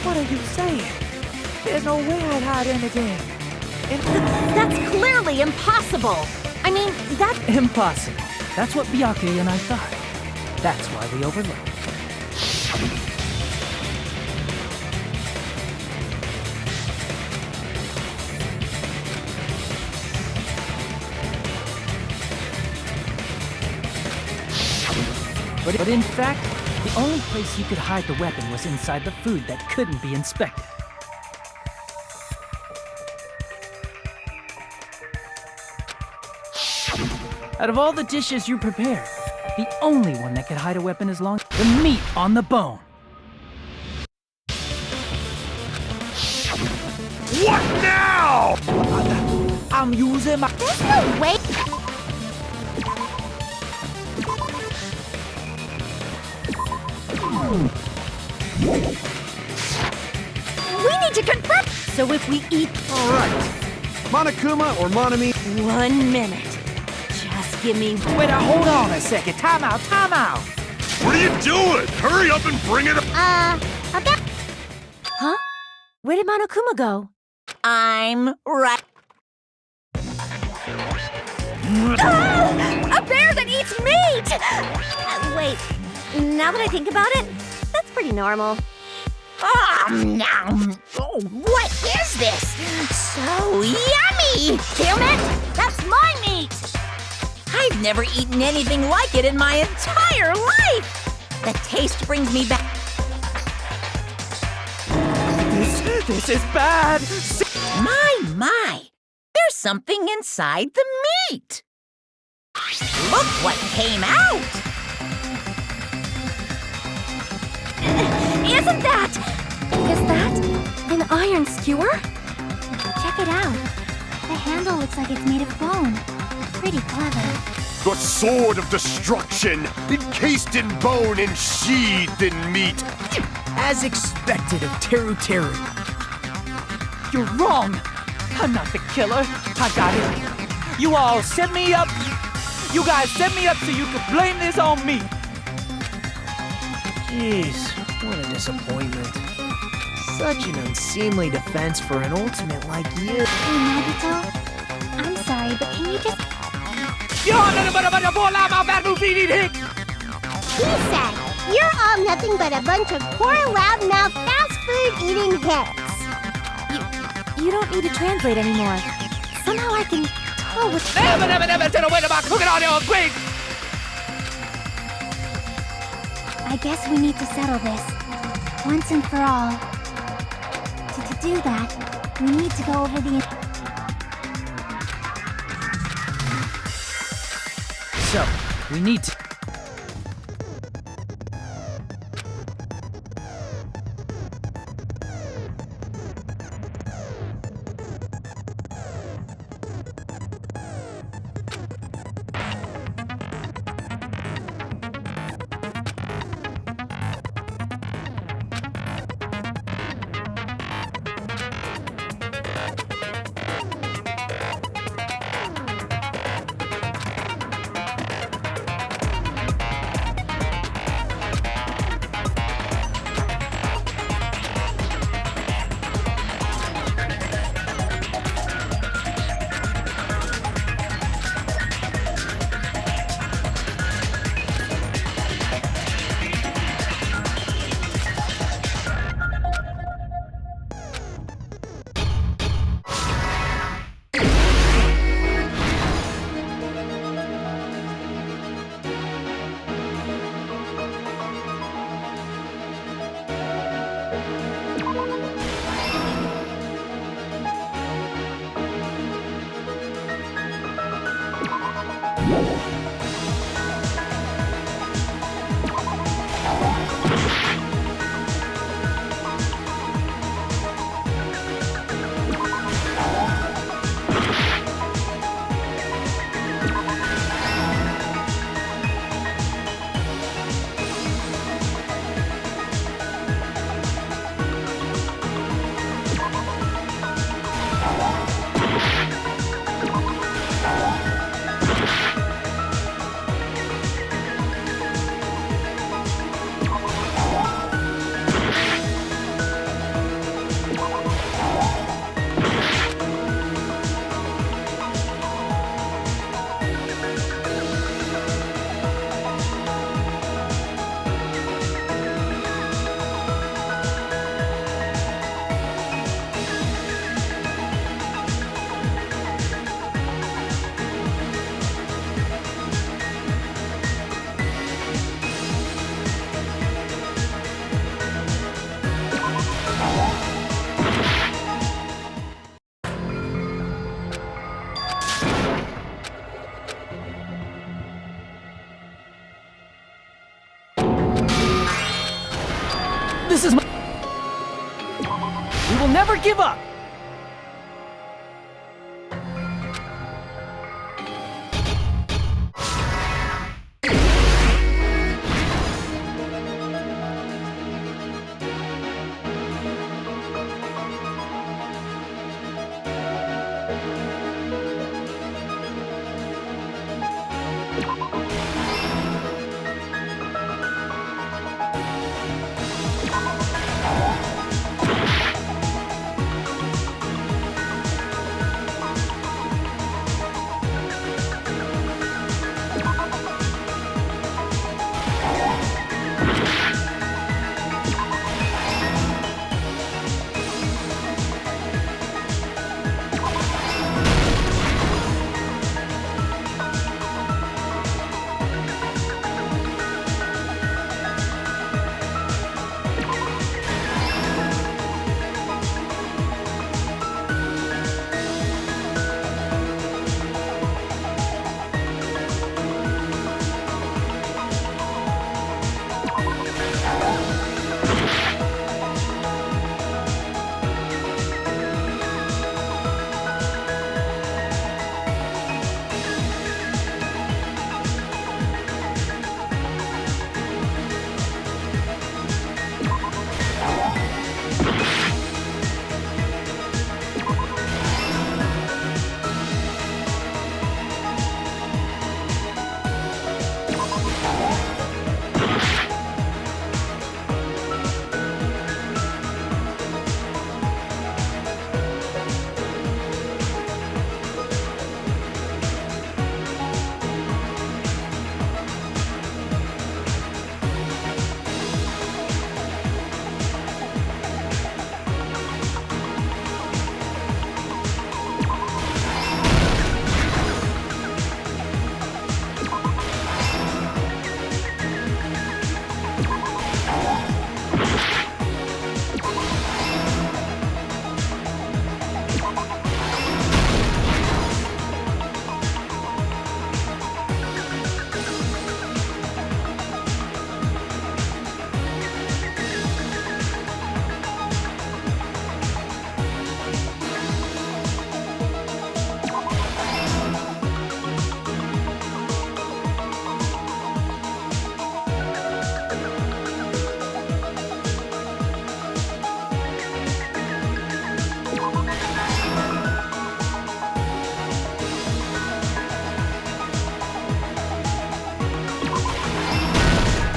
What are you saying? There's no way I'd hide anything. That's clearly impossible. I mean, that's Impossible. That's what Byakuya and I thought. That's why we overlooked. But in fact, the only place you could hide the weapon was inside the food that couldn't be inspected. Out of all the dishes you prepared, the only one that could hide a weapon is the meat on the bone. What now? I'm using my... there's no way. We need to confront. So if we eat. All right. Monokuma or Monami? 1 minute. Just give me. Wait, hold on a second. Time out, time out. What are you doing? Hurry up and bring it up. About. Huh? Where did Monokuma go? I'm right. A bear that eats meat! Wait, now that I think about it, that's pretty normal. Nom. Oh, what is this? So yummy! Damn it! That's my meat! I've never eaten anything like it in my entire life! The taste brings me back. This is bad. My! There's something inside the meat! Look what came out! Isn't that... Is that an iron skewer? Check it out. The handle looks like it's made of bone. Pretty clever. The sword of destruction, encased in bone and sheathed in meat. As expected of Teru Teru. You're wrong. I'm not the killer. I got it. You all set me up. You guys set me up so you could blame this on me. Jeez, what a disappointment. Such an unseemly defense for an ultimate like you. Hey, Nagito. I'm sorry, but can you just... He said, you're all nothing but a bunch of poor, loud-mouthed, fast-food-eating hicks. You don't need to translate anymore. Somehow I can tell what... Never tell a word about cooking on your quick. I guess we need to settle this. Once and for all. To do that, we need to go over the... So, we need to... will never give up!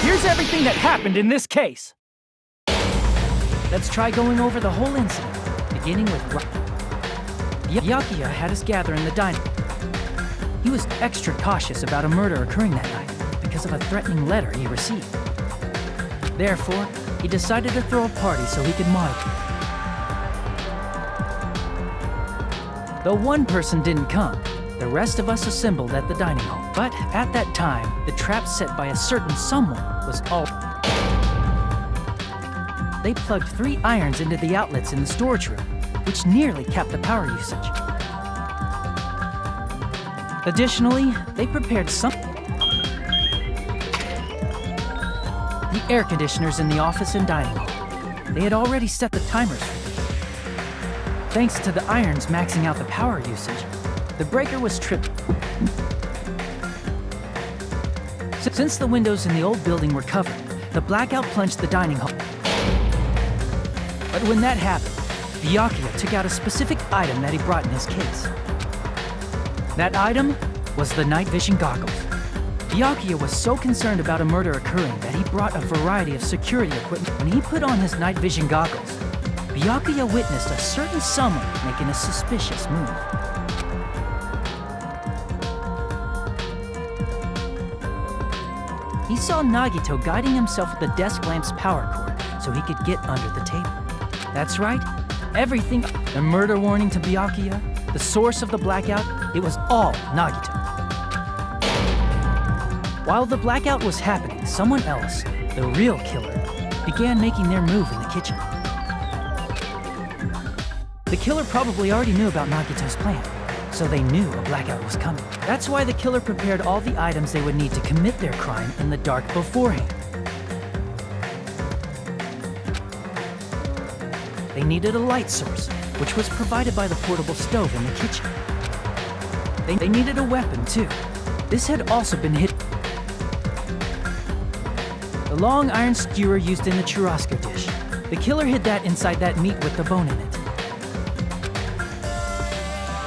Here's everything that happened in this case. Let's try going over the whole incident, beginning with Byakuya had us gather in the dining. He was extra cautious about a murder occurring that night because of a threatening letter he received. Therefore, he decided to throw a party so he could monitor. Though one person didn't come, the rest of us assembled at the dining hall. But at that time, the trap set by a certain someone was all... They plugged 3 irons into the outlets in the storage room, which nearly capped the power usage. Additionally, they prepared some... The air conditioners in the office and dining hall. They had already set the timers for this. Thanks to the irons maxing out the power usage, the breaker was tripped. Since the windows in the old building were covered, the blackout plunged the dining hall. But when that happened, Byakuya took out a specific item that he brought in his case. That item was the night vision goggles. Byakuya was so concerned about a murder occurring that he brought a variety of security equipment. When he put on his night vision goggles, Byakuya witnessed a certain someone making a suspicious move. He saw Nagito guiding himself with the desk lamp's power cord so he could get under the table. That's right, everything, the murder warning to Byakuya, the source of the blackout, it was all Nagito. While the blackout was happening, someone else, the real killer, began making their move in the kitchen. The killer probably already knew about Nagito's plan, so they knew a blackout was coming. That's why the killer prepared all the items they would need to commit their crime in the dark beforehand. they needed a light source, which was provided by the portable stove in the kitchen. They needed a weapon, too. This had also been hidden. The long iron skewer used in the churrasco dish. The killer hid that inside that meat with the bone in it.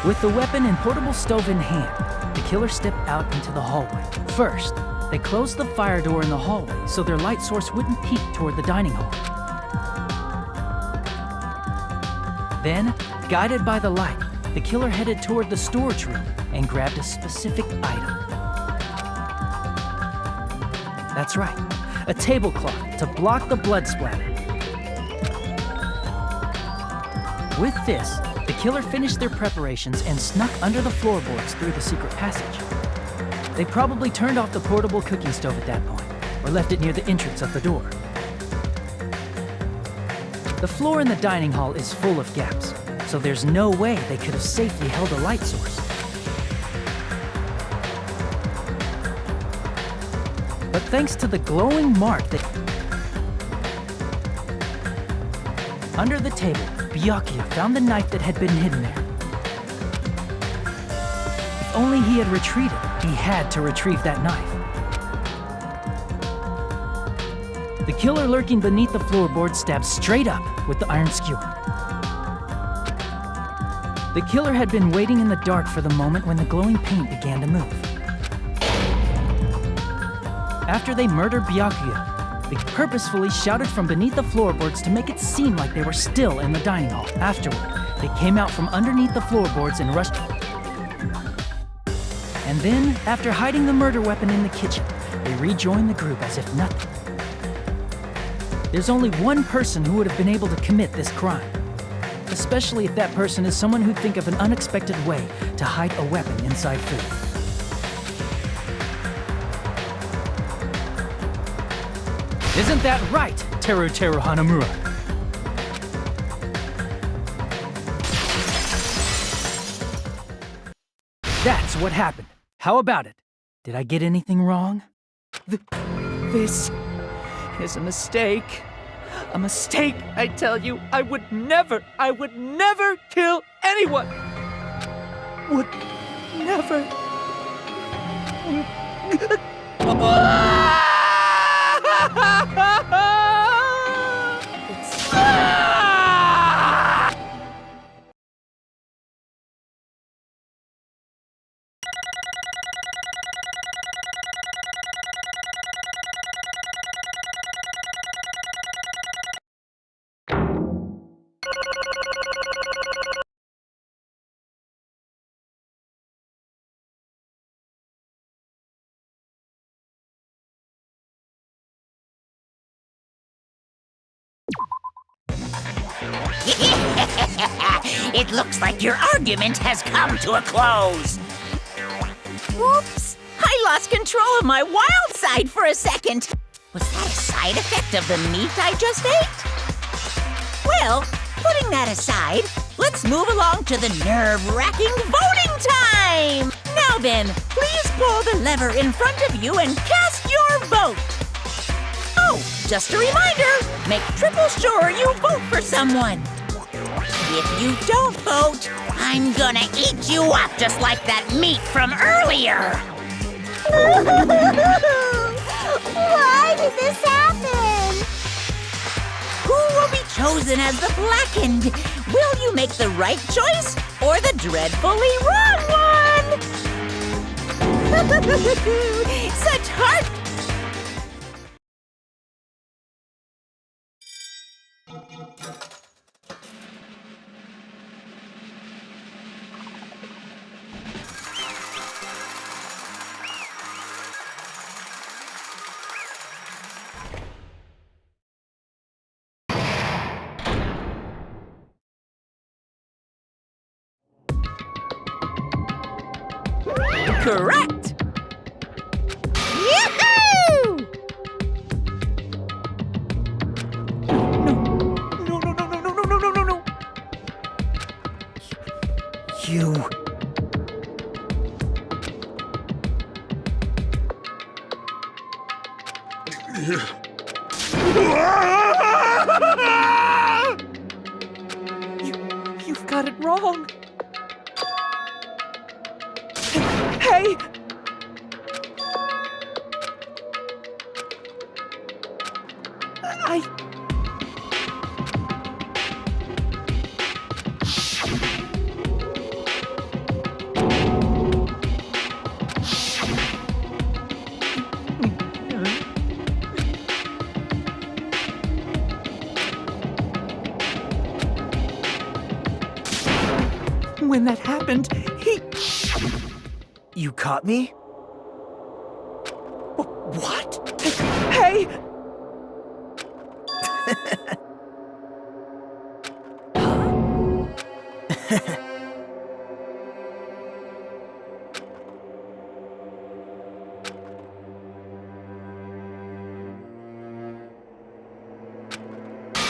With the weapon and portable stove in hand, the killer stepped out into the hallway. First, they closed the fire door in the hallway so their light source wouldn't peek toward the dining hall. Then, guided by the light, the killer headed toward the storage room and grabbed a specific item. That's right, a tablecloth to block the blood splatter. With this, the killer finished their preparations and snuck under the floorboards through the secret passage. They probably turned off the portable cooking stove at that point, or left it near the entrance of the door. The floor in the dining hall is full of gaps, so there's no way they could have safely held a light source. But thanks to the glowing mark that... Under the table, Byakuya found the knife that had been hidden there. If only he had retreated, he had to retrieve that knife. The killer lurking beneath the floorboard stabbed straight up with the iron skewer. The killer had been waiting in the dark for the moment when the glowing paint began to move. After they murdered Byakuya, they purposefully shouted from beneath the floorboards to make it seem like they were still in the dining hall. Afterward, they came out from underneath the floorboards and rushed. And then, after hiding the murder weapon in the kitchen, they rejoined the group as if nothing. There's only one person who would have been able to commit this crime, especially if that person is someone who'd think of an unexpected way to hide a weapon inside food. Isn't that right, Teru Hanamura? That's what happened. How about it? Did I get anything wrong? This is a mistake. A mistake, I tell you. I would never kill anyone. Would never. It looks like your argument has come to a close. Whoops! I lost control of my wild side for a second. Was that a side effect of the meat I just ate? Well, putting that aside, let's move along to the nerve-wracking voting time! Now then, please pull the lever in front of you and cast your vote. Oh, just a reminder, make triple sure you vote for someone. If you don't vote, I'm gonna eat you up just like that meat from earlier. Why did this happen? Who will be chosen as the blackened? Will you make the right choice or the dreadfully wrong one? Such heart... Correct! Yahoo! No. You... got it wrong. Hey! I... When that happened, he... You caught me? What? Hey!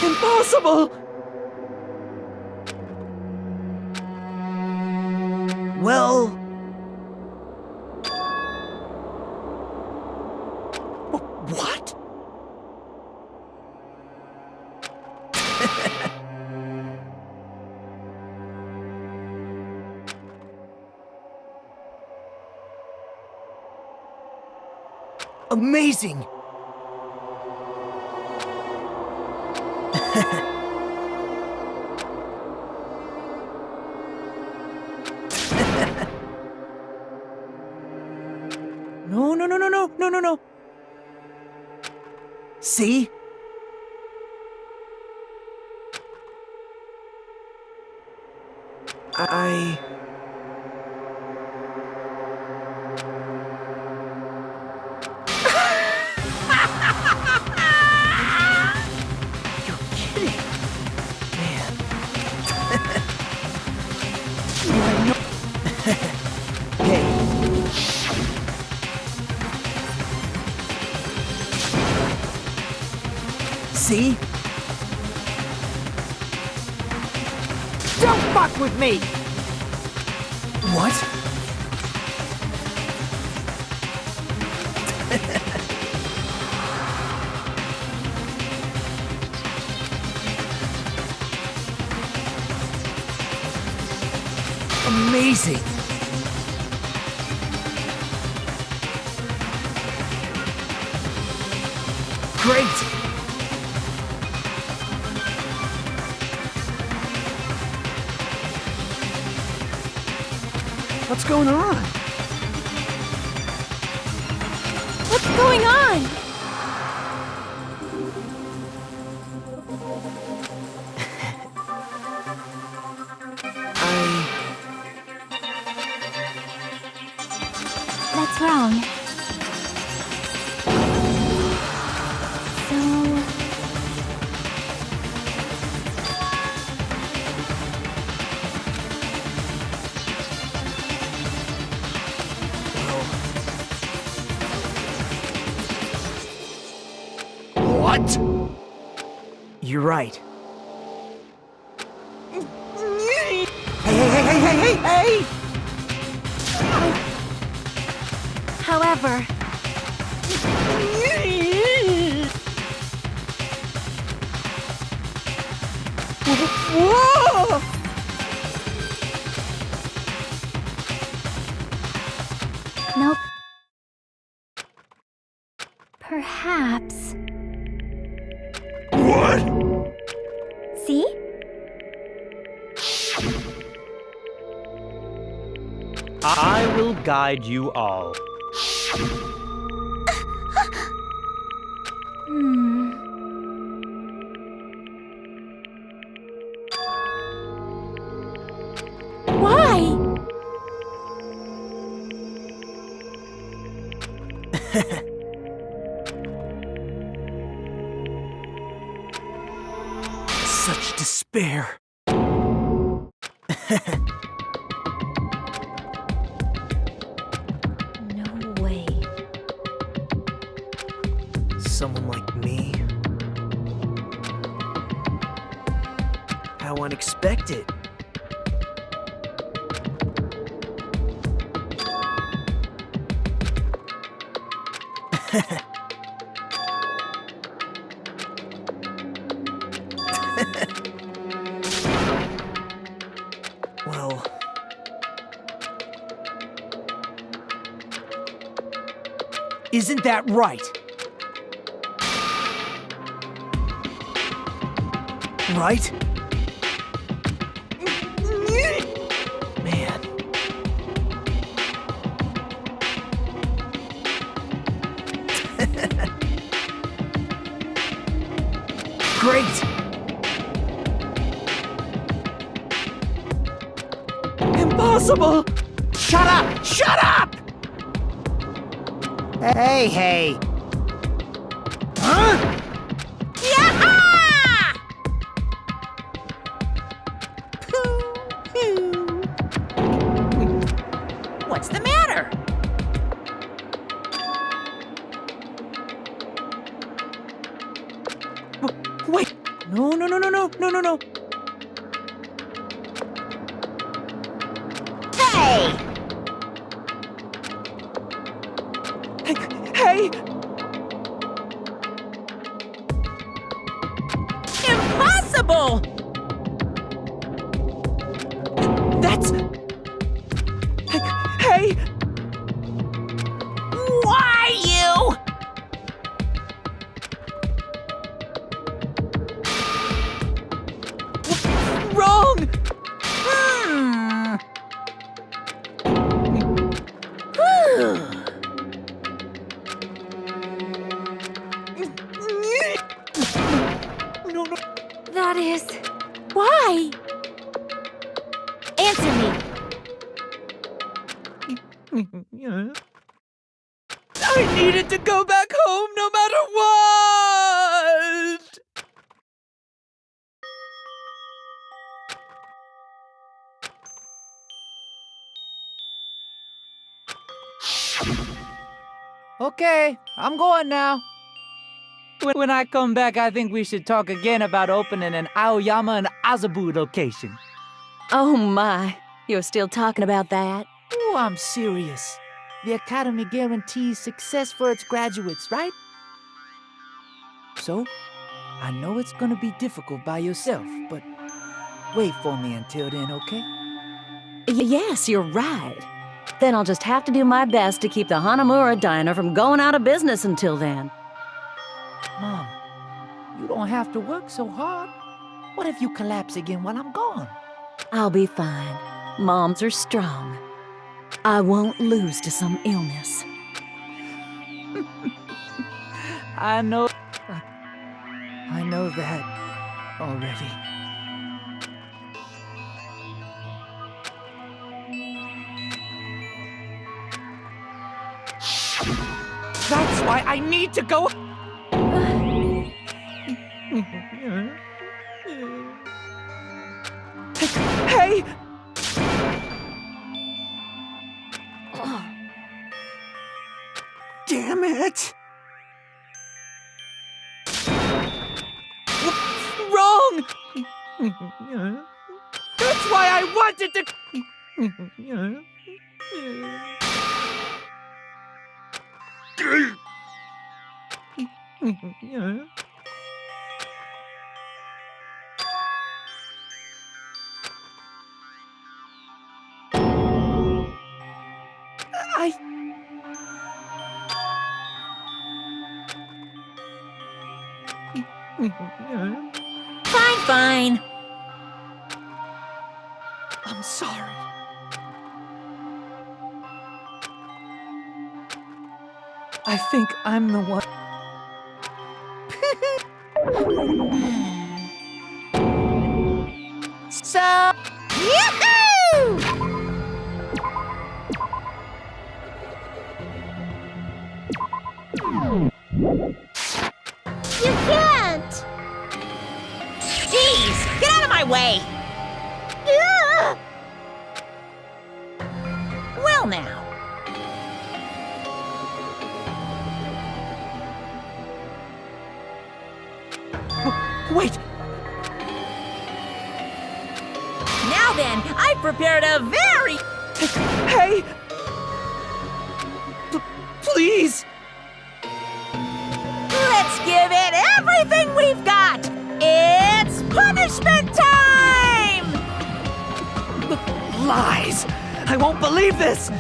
Impossible! Well... What? Amazing! No. See? I... You're kidding. Man. Hey. See? Don't fuck with me! What? Amazing! Great! What's going on? What's going on? That's wrong. So... What? You're right. Hey! However... Whoa! Nope. Perhaps... What? See? I will guide you all. Hmm... Why? Such despair. No way. Someone like me? How unexpected. Isn't that right? Right? Man. Great! Impossible! Shut up! Shut up! Hey! Huh? Yaha! What's the matter? Wait! No. Hey! Hey! Impossible! That's... Hey! Why you? Wrong! Hmm. Whew. No. That is... Why? Answer me. I needed to go back home no matter what! Okay, I'm going now. When I come back, I think we should talk again about opening an Aoyama and Azabu location. Oh my, you're still talking about that? Oh, I'm serious. The Academy guarantees success for its graduates, right? So, I know it's gonna be difficult by yourself, but wait for me until then, okay? Yes, you're right. Then I'll just have to do my best to keep the Hanamura Diner from going out of business until then. Mom, you don't have to work so hard. What if you collapse again while I'm gone? I'll be fine. Moms are strong. I won't lose to some illness. I know that already. That's why I need to go. Hey! Damn it! Wrong! That's why I wanted to... Fine. I'm sorry. I think I'm the one. So... Yahoo! You can't! Jeez, get out of my way! Ugh! Well now. Wait! Now then, I prepared a very... Hey! Please! Let's give it everything we've got! It's punishment time! Lies! I won't believe this!